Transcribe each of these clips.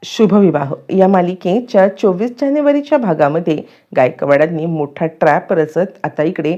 शुभविवाह या मालिकेच्या 24 जानेवारीच्या भागामध्ये गायकवाडांनी मोठा ट्रॅप रचत आता इकडे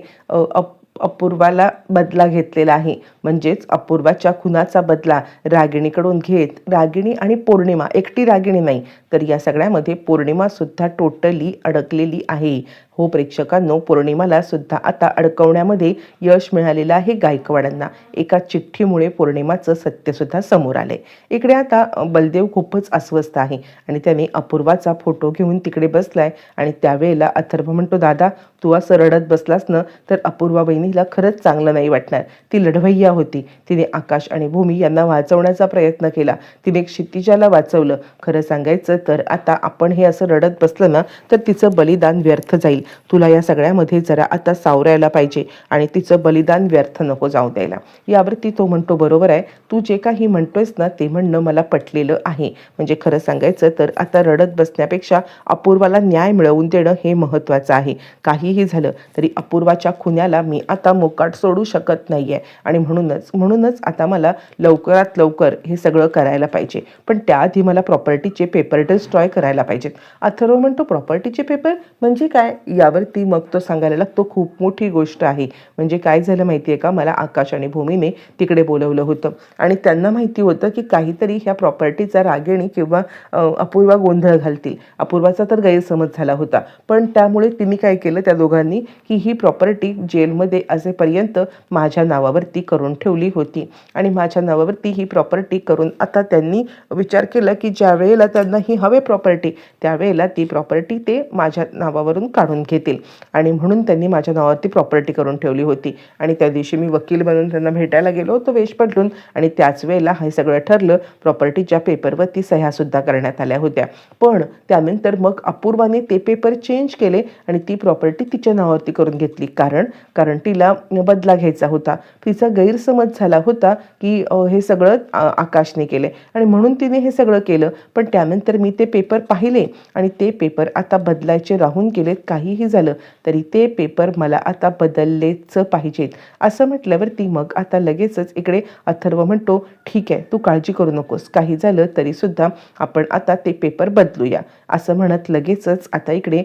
अपूर्वाला बदला घेतलेला आहे. म्हणजेच अपूर्वाच्या खुनाचा बदला रागिणीकडून घेत रागिणी आणि पौर्णिमा, एकटी रागिणी नाही तर या सगळ्यामध्ये पौर्णिमा सुद्धा टोटली अडकलेली आहे. हो प्रेक्षकांनो, पौर्णिमाला सुद्धा आता अडकवण्यामध्ये यश मिळालेलं आहे गायकवाडांना. एका चिठ्ठीमुळे पौर्णिमाचं सत्य सुद्धा समोर आलंय. इकडे आता बलदेव खूपच अस्वस्थ आहे आणि त्याने अपूर्वाचा फोटो घेऊन तिकडे बसलाय आणि त्यावेळेला अथर्व म्हणतो, दादा तू असं रडत बसलास ना तर अपूर्वा बहिणीला खरंच चांगलं नाही वाटणार. ती लढवय्या होती. तिने आकाश आणि भूमी यांना वाचवण्याचा प्रयत्न केला. तिने क्षितिजाला वाचवलं. खरं सांगायचं तर आता आपण हे असं रडत बसलं ना तर तिचं बलिदान व्यर्थ जाईल. तुला या सगळ्यामध्ये जरा आता सावरायला पाहिजे आणि तिचं बलिदान व्यर्थ नको जाऊ द्यायला. यावरती तो म्हणतो, बरोबर आहे, तू जे काही म्हणतोयस ना ते म्हणणं मला पटलेलं आहे. म्हणजे खरं सांगायचं तर आता रडत बसण्यापेक्षा अपूर्वाला न्याय मिळवून देणं हे महत्त्वाचं आहे. काहीही झालं तरी अपूर्वाच्या खुन्याला मी आता मोकाट सोडू शकत नाहीये आणि म्हणूनच आता मला लवकरात लवकर हे सगळं करायला पाहिजे. पण त्याआधी मला प्रॉपर्टीचे पेपर डिस्ट्रॉय करायला पाहिजेत. अथर्व म्हणतो, प्रॉपर्टीचे पेपर म्हणजे काय? यावरती मग तो सांगायला लागतो, खूप मोठी गोष्ट आहे. म्हणजे काय झालं माहिती आहे का, मला आकाश आणि भूमीने तिकडे बोलवलं होतं आणि त्यांना माहिती होतं की काहीतरी ह्या प्रॉपर्टीचा रागिणी किंवा अपूर्वा गोंधळ घालतील. अपूर्वाचा तर गैरसमज झाला होता, पण त्यामुळे तिने काय केलं, त्या दोघांनी की ही प्रॉपर्टी जेलमध्ये असेपर्यंत माझ्या नावावरती करून ठेवली होती आणि माझ्या नावावरती ही प्रॉपर्टी करून आता त्यांनी विचार केला की ज्या वेळेला त्यांना ही हवे प्रॉपर्टी त्यावेळेला ती प्रॉपर्टी ते माझ्या नावावरून काढून घेतील आणि म्हणून त्यांनी माझ्या नावावरती प्रॉपर्टी करून ठेवली होती. आणि त्या दिवशी मी वकील बनून त्यांना भेटायला गेलो होतो वेश पडून आणि त्याच वेळेला हे सगळं ठरलं. प्रॉपर्टीच्या पेपरवरती सह्यासुद्धा करण्यात आल्या होत्या. पण त्यानंतर मग अपूर्वाने ते पेपर चेंज केले आणि ती प्रॉपर्टी तिच्या नावावरती करून घेतली. कारण तिला बदला घ्यायचा होता. तिचा गैरसमज झाला होता की हे सगळं आकाशने केले आणि म्हणून तिने हे सगळं केलं. पण त्यानंतर मी ते पेपर पाहिले आणि ते पेपर आता बदलायचे राहून गेलेत. काहीही झालं तरी ते पेपर मला आता बदललेच पाहिजेत. असं म्हटल्यावरती मग आता लगेचच इकडे अथर्व म्हणतो, ठीक आहे, तू काळजी करू नकोस, काही झालं तरी सुद्धा आपण आता ते पेपर बदलूया. असं म्हणत लगेचच आता इकडे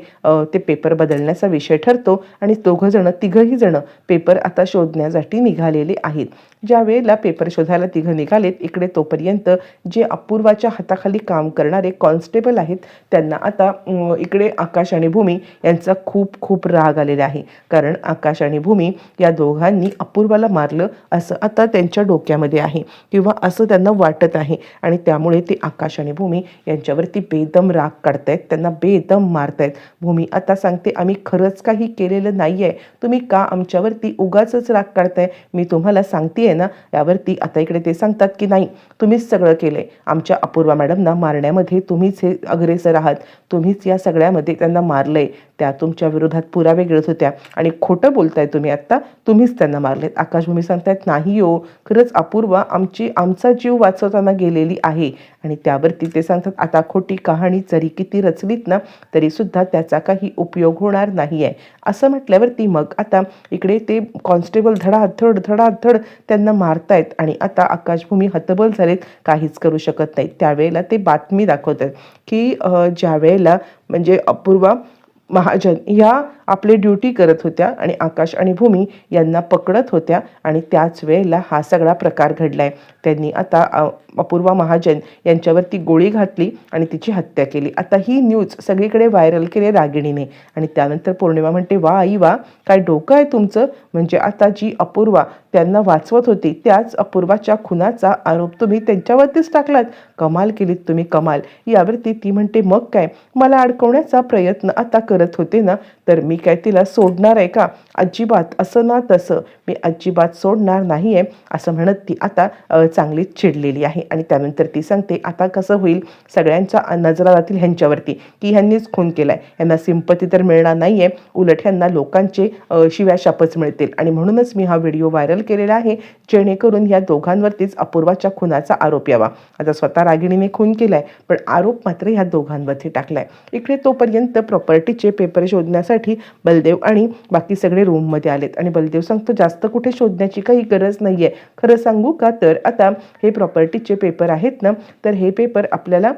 ते पेपर बदलण्याचा विषय ठरतो आणि तिघही जण पेपर आता शोधण्यासाठी निघालेले आहेत. ज्या वेळेला पेपर शोधायला तिघं निघालेत, इकडे तोपर्यंत जे अपूर्वाच्या हाताखाली काम करणारे कॉन्स्टेबल आहेत त्यांना आता इकडे आकाश आणि भूमी यांचा खूप राग आलेला आहे. कारण आकाश आणि भूमी या दोघांनी अपूर्वाला मारलं असं आता त्यांच्या डोक्यामध्ये आहे किंवा असं त्यांना वाटत आहे आणि त्यामुळे ते आकाश आणि भूमी यांच्यावरती बेदम राग काढतायत, त्यांना बेदम मारतायत. भूमी आता सांगते, आम्ही खरंच काही केलेलं नाही आहे, तुम्ही का आमच्यावरती उगाचच राग काढताय? मी तुम्हाला सांगतेय ना. यावरती आता इकडे ते सांगतात की नाही, तुम्हीच सगळं केलंय. आमच्या अपूर्वा मॅडमना मारण्यामध्ये तुम्हीच हे अग्रेसर आहात, तुम्हीच या सगळ्यामध्ये त्यांना मारलंय. त्या तुमच्या विरोधात पुरावे गिळत होत्या आणि खोटं बोलताय तुम्ही, आता तुम्हीच त्यांना मारलेत. आकाशभूमी सांगतायत, नाही हो, खरंच अपूर्वा आमचा जीव वाचवताना गेलेली आहे. आणि त्यावरती ते सांगतात, आता खोटी कहाणी जरी किती रचलीत ना तरी सुद्धा त्याचा काही उपयोग होणार नाही आहे. असं म्हटल्यावरती मग आता इकडे ते कॉन्स्टेबल धडाधड त्यांना मारतायत आणि आता आकाशभूमी हतबल झालेत, काहीच करू शकत नाहीत. त्यावेळेला ते बातमी दाखवतात की ज्या वेळेला म्हणजे अपूर्वा महाजन ह्या आपली ड्युटी करत होत्या आणि आकाश आणि भूमी यांना पकडत होत्या आणि त्याच वेळेला हा सगळा प्रकार घडलाय. त्यांनी आता अपूर्वा महाजन यांच्यावरती गोळी घातली आणि तिची हत्या केली. आता ही न्यूज सगळीकडे व्हायरल केली रागिणीने आणि त्यानंतर पौर्णिमा म्हणते, वा आई वा, काय डोकं आहे तुमचं? म्हणजे आता जी अपूर्वा त्यांना वाचवत होती त्याच अपूर्वाच्या खुनाचा आरोप तुम्ही त्यांच्यावरतीच टाकलात. कमाल केलीत तुम्ही, कमाल. यावरती ती म्हणते, मग काय, मला अडकवण्याचा प्रयत्न आता करत होते ना तर मी काय तिला सोडणार आहे का? अजिबात, असं ना तसं, मी अजिबात सोडणार नाही आहे. असं म्हणत ती आता चांगलीच चिडलेली आहे आणि त्यानंतर ती सांगते, आता कसं होईल, सगळ्यांच्या नजरा जातील ह्यांच्यावरती की ह्यांनीच खून केलाय. यांना सिंपती तर मिळणार नाही आहे, उलट ह्यांना लोकांचे शिव्याशापच मिळतील आणि म्हणूनच मी हा व्हिडिओ व्हायरल केलेला आहे जेणेकरून या दोघांवरतीच अपूर्वाच्या खुनाचा आरोप यावा. आता स्वतः रागिणीने खून केलाय पण आरोप मात्र ह्या दोघांवरती टाकलाय. इकडे तोपर्यंत प्रॉपर्टीचे पेपर शोधण्यासाठी बलदेव आणि बाकी सगळे रूममध्ये आलेत आणि बलदेव सांगतो जास्त कुठे शोधण्याची काही गरज नाही आहे. खरं सांगू का, तर आता हे प्रॉपर्टीचे पेपर आहेत ना, तर हे पेपर आपल्याला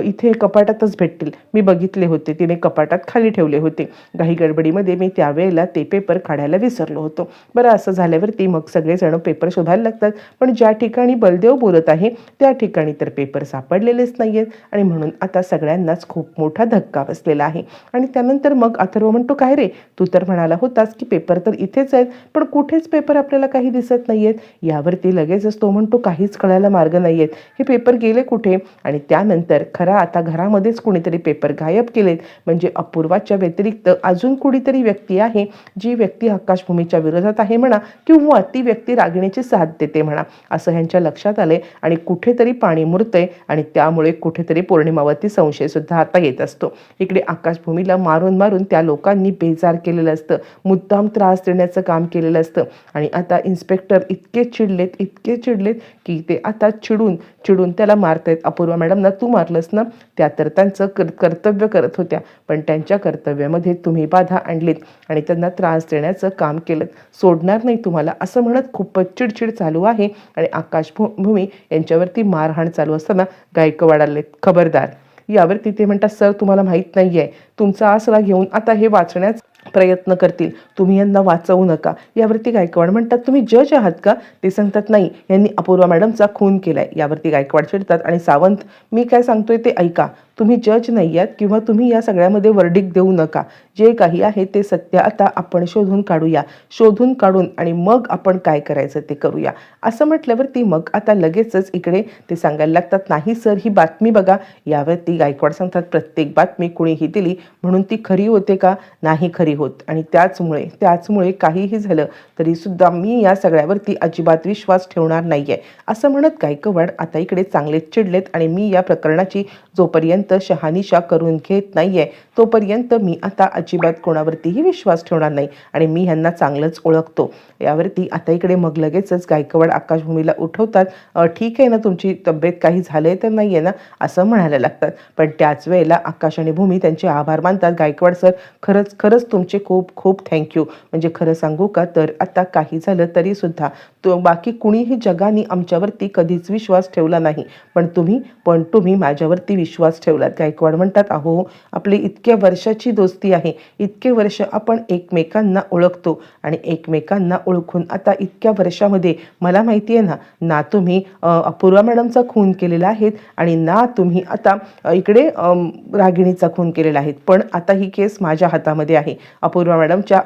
इथे कपाटातच भेटतील. मी बघितले होते, तिने कपाटात खाली ठेवले होते. घाई गडबडीमध्ये मी त्यावेळेला ते पेपर काढायला विसरलो होतो. बरं, असं झाल्यावरती मग सगळेजण पेपर शोधायला लागतात. पण ज्या ठिकाणी बलदेव बोलत आहे त्या ठिकाणी तर पेपर सापडलेलेच नाही आहेत आणि म्हणून आता सगळ्यांनाच खूप मोठा धक्का बसलेला आहे. आणि त्यानंतर मग अथर्व म्हणतो, काय रे, तू तर म्हणाला होतास की पेपर तर इथेच आहेत, पण कुठेच पेपर आपल्याला काही दिसत नाही आहेत. यावरती लगेचच तो म्हणतो, काहीच कळायला मार्ग नाही आहेत, हे पेपर गेले कुठे. आणि त्यानंतर खरा आता घरामध्येच कुणीतरी पेपर गायब केलेत. म्हणजे अपूर्वाच्या व्यतिरिक्त अजून कुणीतरी व्यक्ती आहे, जी व्यक्ती आकाशभूमीच्या विरोधात आहे म्हणा, किंवा ती व्यक्ती रागिणीची साथ देते म्हणा, असं ह्यांच्या लक्षात आलंय. आणि कुठेतरी पाणी मुरतंय आणि त्यामुळे कुठेतरी पौर्णिमावरती संशय सुद्धा आता येत असतो. इकडे आकाशभूमीला मारून मारून त्या लोकांनी बेजार केलेलं असतं, मुद्दाम त्रास देण्याचं काम केलेलं असतं. आणि आता इन्स्पेक्टर इतके चिडलेत की ते आता चिडून त्याला मारतायत. अपूर्वा मॅडमना तू मारलंस ना, त्या तर त्यांचं कर्तव्य करत होत्या, पण त्यांच्या कर्तव्यामध्ये तुम्ही बाधा आणलीत आणि त्यांना त्रास देण्याचं काम केलं. सोडणार नाही तुम्हाला, असं म्हणत खूपच चिडचिड चालू आहे. आणि आकाशभूमी यांच्यावरती मारहाण चालू असताना गायकवाड आले, खबरदार. यावरती ते म्हणतात, सर तुम्हाला माहीत नाही आहे, तुमचा आसरा घेऊन आता हे वाचण्यास प्रयत्न करतील, तुम्ही यांना वाचवू नका. यावरती गायकवाड म्हणतात, तुम्ही जज आहात का? ते सांगतात, नाही, यांनी अपूर्वा मॅडमचा खून केलाय. यावरती गायकवाड चिडतात आणि सावंत, मी काय सांगतोय ते ऐका, तुम्ही जज नाही आहात किंवा तुम्ही या सगळ्यामध्ये वर्डिक्ट देऊ नका. जे काही आहे ते सत्य आता आपण शोधून काढून आणि मग आपण काय करायचं ते करूया. असं म्हटल्यावरती मग आता लगेचच इकडे ते सांगायला लागतात, नाही सर, ही बातमी बघा. यावरती गायकवाड सांगतात, प्रत्येक बातमी कुणीही दिली म्हणून ती खरी होते का? नाही खरी होत. आणि त्याचमुळे काहीही झालं तरी सुद्धा मी या सगळ्यावरती अजिबात विश्वास ठेवणार नाहीये, असं म्हणत गायकवाड आता इकडे चांगलेच चिडलेत. आणि मी या प्रकरणाची जोपर्यंत शहानिशा करून घेत नाहीये तोपर्यंत मी आता अजिबात कोणावरतीही विश्वास ठेवणार नाही आणि मी ह्यांना चांगलंच ओळखतो. यावरती आता इकडे मग लगेचच गायकवाड आकाशभूमीला उठवतात, ठीक आहे ना, तुमची तब्येत काही झालंय तर नाही आहे ना, असं म्हणायला लागतात. पण त्याच वेळेला आकाश आणि भूमी त्यांचे आभार मानतात. गायकवाड सर, खरंच तुमचे खूप खूप थँक्यू. म्हणजे खरं सांगू का, तर आता काही झालं तरी सुद्धा बाकी कुणीही जगाने आमच्यावरती कधीच विश्वास ठेवला नाही, पण तुम्ही माझ्यावरती विश्वास ठेवलात. गायकवाड म्हणतात, अहो, आपली इतक्या वर्षाची दोस्ती आहे, इतके वर्ष आपण एकमेकांना ओळखतो आणि एकमेकांना ओळखून आता इतक्या वर्षामध्ये मला माहिती आहे ना तुम्ही अपूर्वा मॅडमचा खून केलेला आहे आणि ना तुम्ही आता इकडे रागिणीचा खून केलेला आहे. पण आता ही केस माझ्या हातामध्ये आहे, अपूर्वा मॅडमच्या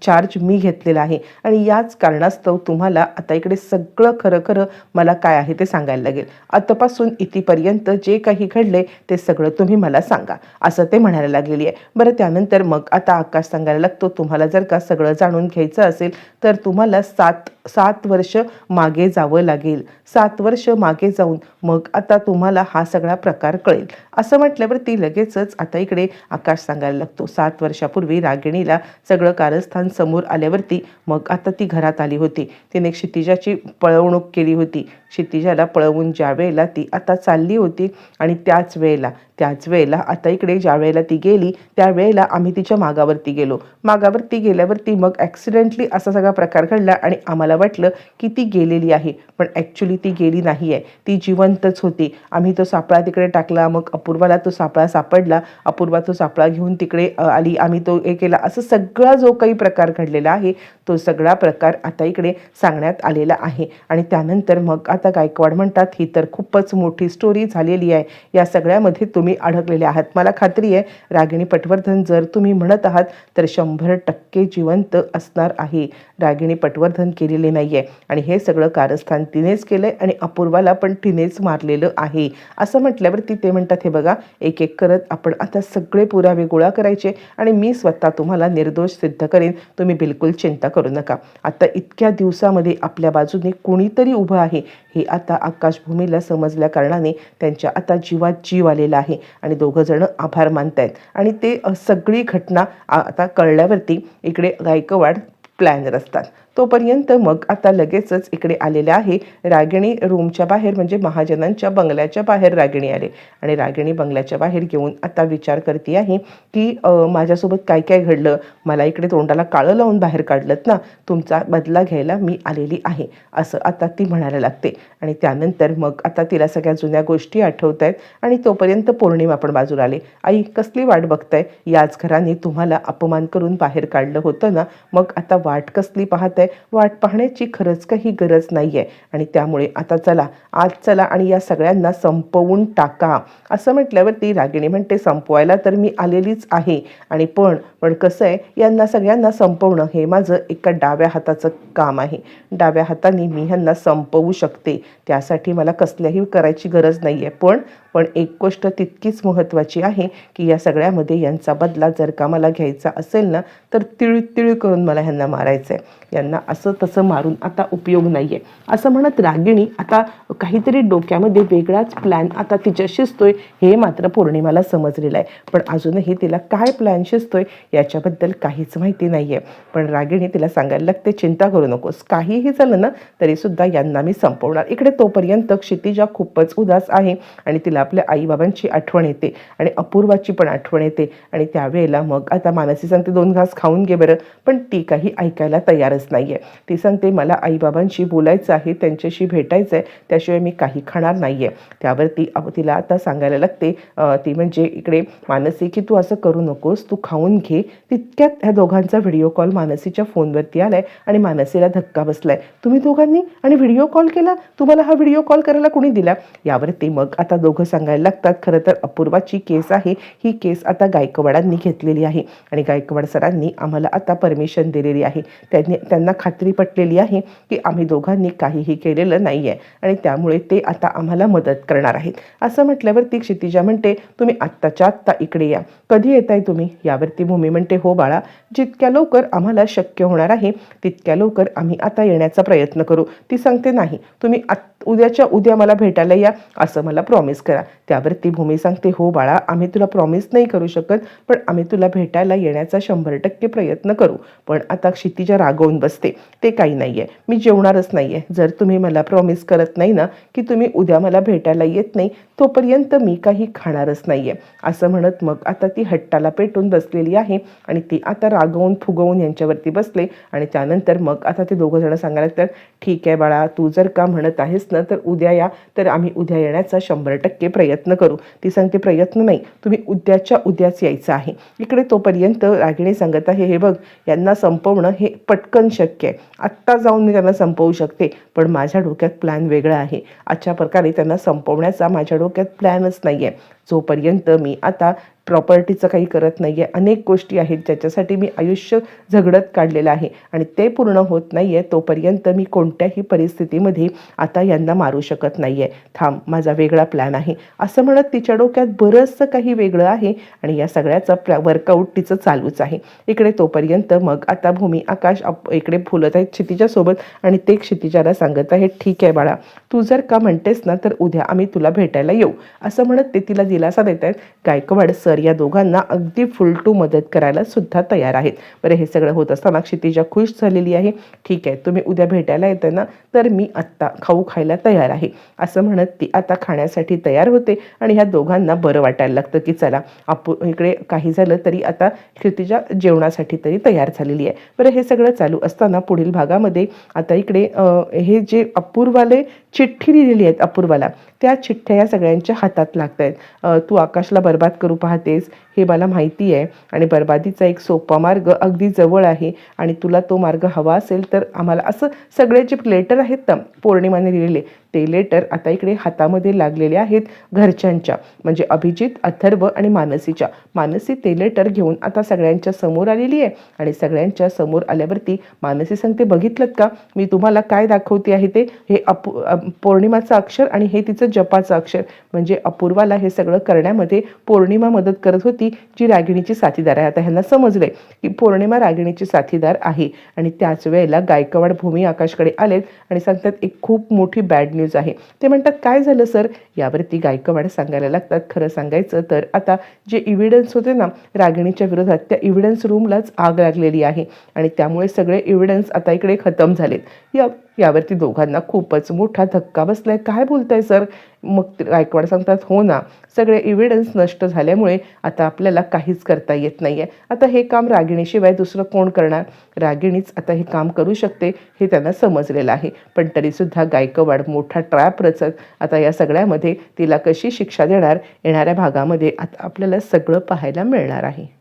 चार्ज मी घेतलेला आहे आणि याच कारणास्तव तुम्हाला आता इकडे सगळं खरं मला काय आहे ते सांगायला लागेल. आतापासून इथपर्यंत जे काही घडले ते सगळं तुम्ही मला सांगा, असं ते म्हणायला लागलेली आहे. बरं, त्यानंतर मग आता आकाश सांगायला लागतो, तुम्हाला जर का सगळं जाणून घ्यायचं असेल तर तुम्हाला 7 वर्ष मागे जावं लागेल. 7 वर्ष मागे जाऊन मग आता तुम्हाला हा सगळा प्रकार कळेल. असं म्हटल्यावर ती लगेचच आता इकडे आकाश सांगायला लागतो, 7 वर्षापूर्वी रागिणीला सगळं कारस्थान समोर आल्यावरती मग आता ती घरात आली होती. तिने क्षितिजाची पळवणूक केली होती. क्षितिजाला पळवून ज्या वेळेला ती आता चालली होती आणि त्याच वेळेला आता इकडे ज्या वेळेला ती गेली त्यावेळेला आम्ही तिच्या मागावरती गेल्यावरती मग ॲक्सिडेंटली असा सगळा प्रकार घडला आणि आम्हाला वाटलं की ती गेलेली आहे, पण ॲक्च्युली ती गेली नाही आहे, ती जिवंतच होती. आम्ही तो सापळा तिकडे टाकला, मग अपूर्वाला तो सापळा सापडला, अपूर्वा तो सापळा घेऊन तिकडे आली, आम्ही तो हे केला. असं सगळा जो काही प्रकार घडलेला आहे तो सगळा प्रकार आता इकडे सांगण्यात आलेला आहे. आणि त्यानंतर मग आता गायकवाड म्हणतात, ही तर खूपच मोठी स्टोरी झालेली आहे, या सगळ्यामध्ये तुम्ही अडकलेले आहात. मला खात्री आहे रागिणी पटवर्धन जर तुम्ही म्हणत आहात तर 100% जिवंत असणार आहे. रागिणी पटवर्धन केलेले नाही आहे आणि हे सगळं कारस्थान तिनेच केलंय आणि अपूर्वाला पण तिनेच मारलेलं आहे. असं म्हटल्यावरती ते म्हणतात, हे बघा, एक एक करत आपण आता सगळे पुरावे गोळा करायचे आणि मी स्वतः तुम्हाला निर्दोष सिद्ध करेन, तुम्ही बिलकुल चिंता करू नका. आता इतक्या दिवसामध्ये आपल्या बाजूने कुणीतरी उभं आहे हे आता आकाशभूमीला समजल्या कारणाने त्यांच्या आता जीवात जीव आलेला आहे आणि दोघं जण आभार मानतायत. आणि ते सगळी घटना आता कळल्यावरती इकडे गायकवाड प्लॅन रचतात. तोपर्यंत मग आता लगेचच इकडे आलेल्या आहे रागिणी रूमच्या बाहेर, म्हणजे महाजनांच्या बंगल्याच्या बाहेर रागिणी आले आणि रागिणी बंगल्याच्या बाहेर घेऊन आता विचार करते आहे की माझ्यासोबत काय काय घडलं, मला इकडे तोंडाला काळं लावून बाहेर काढलत ना, तुमचा बदला घ्यायला मी आलेली आहे असं आता ती म्हणायला लागते. आणि त्यानंतर मग आता तिला सगळ्या जुन्या गोष्टी आठवत आहेत. आणि तोपर्यंत पौर्णिमा पण बाजूला आली. आई कसली वाट बघताय, याच घराने तुम्हाला अपमान करून बाहेर काढलं होतं ना, मग आता वाट कसली पाहताय, वाट पाहण्याची खरंच काही गरज नाही आहे. आणि त्यामुळे आता चला आज चला आणि या सगळ्यांना संपवून टाका असं म्हटल्यावरती रागिणी म्हणते संपवायला तर मी आलेलीच आहे आणि पण कसं आहे, यांना सगळ्यांना संपवणं हे माझं एका डाव्या हाताचं काम आहे. डाव्या हाताने मी ह्यांना संपवू शकते, त्यासाठी मला कसल्याही करायची गरज नाही आहे. पण एक गोष्ट तितकीच महत्त्वाची आहे की या सगळ्यामध्ये यांचा बदला जर का मला घ्यायचा असेल ना, तर तिळ करून मला ह्यांना मारायचं आहे. यांना असं तसं मारून आता उपयोग नाही आहे असं म्हणत रागिणी आता काहीतरी डोक्यामध्ये वेगळाच प्लॅन आता तिच्या शिजतोय हे मात्र पौर्णिमाला समजलेलं आहे. पण अजूनही तिला काय प्लॅन शिजतोय याच्याबद्दल काहीच माहिती नाही आहे. पण रागिणी तिला सांगायला लागते चिंता करू नकोस, काहीही झालं ना तरीसुद्धा यांना मी संपवणार. इकडे तोपर्यंत क्षितिजा खूपच उदास आहे आणि तिला आपल्या आईबाबांची आठवण येते आणि अपूर्वाची पण आठवण येते. आणि त्यावेळेला मग आता मानसी सांगते 2 घास खाऊन घे बरं, पण ती काही ऐकायला तयारच नाही आहे. ती सांगते मला आईबाबांशी बोलायचं आहे, त्यांच्याशी भेटायचं आहे, त्याशिवाय मी काही खाणार नाही आहे. त्यावरती तिला आता सांगायला लागते ती म्हणजे इकडे मानसी की तू असं करू नकोस, तू खाऊन घे. तितक्यात ह्या दोघांचा व्हिडिओ कॉल मानसीच्या फोनवरती आलाय आणि मानसीला धक्का बसलाय. तुम्ही दोघांनी आणि व्हिडिओ कॉल केला, तुम्हाला हा व्हिडिओ कॉल करायला कोणी दिला? यावरती मग आता दोघं सांगायला लागतात खरं तर अपूर्वाची केस आहे, ही केस आता गायकवाडांनी घेतलेली आहे आणि गायकवाड सरांनी आम्हाला आता परमिशन दिलेली आहे. त्यांना खात्री पटलेली आहे की आम्ही दोघांनी काहीही केलेलं नाही आहे आणि त्यामुळे ते आता आम्हाला मदत करणार आहेत. असं म्हटल्यावरती क्षितिजा म्हणते तुम्ही आत्ताच्या आत्ता इकडे या. कधी येताय तुम्ही? यावरती भूमी म्हणते हो बाळा, जितक्या लवकर आम्हाला शक्य होणार आहे तितक्या लवकर आम्ही आता येण्याचा प्रयत्न करू. ती सांगते नाही, तुम्ही उद्याच्या उद्या मला भेटायला या असं मला प्रॉमिस करा. त्यावरती भूमी सांगते हो बाळा, आम्ही तुला प्रॉमिस नाही करू शकत, पण आम्ही तुला भेटायला येण्याचा 100% प्रयत्न करू. पण आता क्षितिजा रागवून बसते, ते काही नाही आहे, मी जेवणारच नाही आहे. जर तुम्ही मला प्रॉमिस करत नाही ना की तुम्ही उद्या मला भेटायला येत नाही, तोपर्यंत मी काही खाणारच नाही आहे असं म्हणत मग आता ती हट्टाला पेटून बसलेली आहे आणि ती आता रागवून फुगवून यांच्यावरती बसले. आणि त्यानंतर मग आता ते दोघं जण सांगायला तर ठीक आहे बाळा, तू जर का म्हणत आहेस ना तर उद्या या, तर आम्ही उद्या येण्याचा 100% प्रयत्न करू. ती सांगते प्रयत्न नाही, तुम्ही उद्याच्या उद्याच यायचं आहे. इकडे तोपर्यंत रागिणी सांगत आहे हे बघ, यांना संपवणं हे पटकन शक्य आहे, आत्ता जाऊन मी त्यांना संपवू शकते, पण माझ्या डोक्यात प्लॅन वेगळा आहे. अशा प्रकारे त्यांना संपवण्याचा माझ्या डोक्यात प्लॅनच नाही आहे. जोपर्यंत मी आता प्रॉपर्टीचं काही करत नाही आहे, अनेक गोष्टी आहेत ज्याच्यासाठी मी आयुष्य झगडत काढलेलं आहे आणि ते पूर्ण होत नाही आहे, तोपर्यंत मी कोणत्याही परिस्थितीमध्ये आता यांना मारू शकत नाही आहे. थांब, माझा वेगळा प्लॅन आहे असं म्हणत तिच्या डोक्यात बरंचसं काही वेगळं आहे आणि या सगळ्याचा वर्कआउट तिचं चालूच आहे. इकडे तोपर्यंत मग आता भूमी आकाश इकडे फुलत आहेत क्षितिजासोबत आणि ते क्षितिजाला सांगत आहे ठीक आहे बाळा, तू जर का म्हणतेस ना तर उद्या आम्ही तुला भेटायला येऊ असं म्हणत ते तिला दिलासा देत आहेत. गायकवाड सर या दोघांना अगदी फुलटू मदत करायला सुद्धा तयार आहेत. बरं, हे सगळं होत असताना क्षितिजा खुश झालेली आहे. ठीक आहे, तुम्ही उद्या भेटायला येताय ना, तर मी आत्ता खाऊ खायला तयार आहे असं म्हणत ती आता खाण्यासाठी तयार होते आणि ह्या दोघांना बरं वाटायला लागतं की चला इकडे काही झालं तरी आता क्षितिजा जेवणासाठी तरी तयार झालेली आहे. बरं, हे सगळं चालू असताना पुढील भागामध्ये आता इकडे हे जे अपूर्वाले चिठ्ठी लिहिलेली आहेत अपूर्वाला, त्या चिठ्ठ्या या सगळ्यांच्या हातात लागत आहेत. तू आकाशला बर्बाद करू पाहतेस हे मला माहिती आहे आणि बर्बादीचा एक सोपा मार्ग अगदी जवळ आहे आणि तुला तो मार्ग हवा असेल तर आम्हाला असं सगळे जे लेटर आहेत ना पौर्णिमाने लिहिलेले ते लेटर आता इकडे हातामध्ये लागलेले आहेत घरच्यांच्या, म्हणजे अभिजित, अथर्व आणि मानसीच्या. मानसी ते लेटर घेऊन आता सगळ्यांच्या समोर आलेली आहे आणि सगळ्यांच्या समोर आल्यावरती मानसी सांगते बघितलं का मी तुम्हाला काय दाखवते आहे ते, हे पौर्णिमाचं अक्षर आणि हे तिचं जपाचं अक्षर, म्हणजे अपूर्वाला हे सगळं करण्यामध्ये पौर्णिमा मदत करत होती जी रागिणीची साथीदार आहे. आता ह्यांना समजलंय की पौर्णिमा रागिणीची साथीदार आहे आणि त्याच वेळेला गायकवाड भूमी आकाशकडे आलेत आणि सांगतात एक खूप मोठी बॅड न्यूज आहे. ते म्हणतात काय झालं सर? यावरती गायकवाड सांगायला लागतात खरं सांगायचं तर आता जे इव्हिडन्स होते ना रागिणीच्या विरोधात त्या इव्हिडन्स रूमलाच आग लागलेली आहे आणि त्यामुळे सगळे इव्हिडन्स आता इकडे खतम झालेत. यावरती दोघांना खूपच मोठा धक्का बसलाय. काय बोलताय सर? मग गायकवाड सांगतात हो ना, सगळे इव्हिडन्स नष्ट झाल्यामुळे आता आपल्याला काहीच करता येत नाहीये. आता हे काम रागिणीशिवाय दुसरं कोण करणार? रागिणीच आता हे काम करू शकते हे त्यांना समजलेलं आहे. पण तरीसुद्धा गायकवाड मोठा ट्रॅप रचत आता या सगळ्यामध्ये तिला कशी शिक्षा देणार येणाऱ्या भागामध्ये आता आपल्याला सगळं पाहायला मिळणार आहे.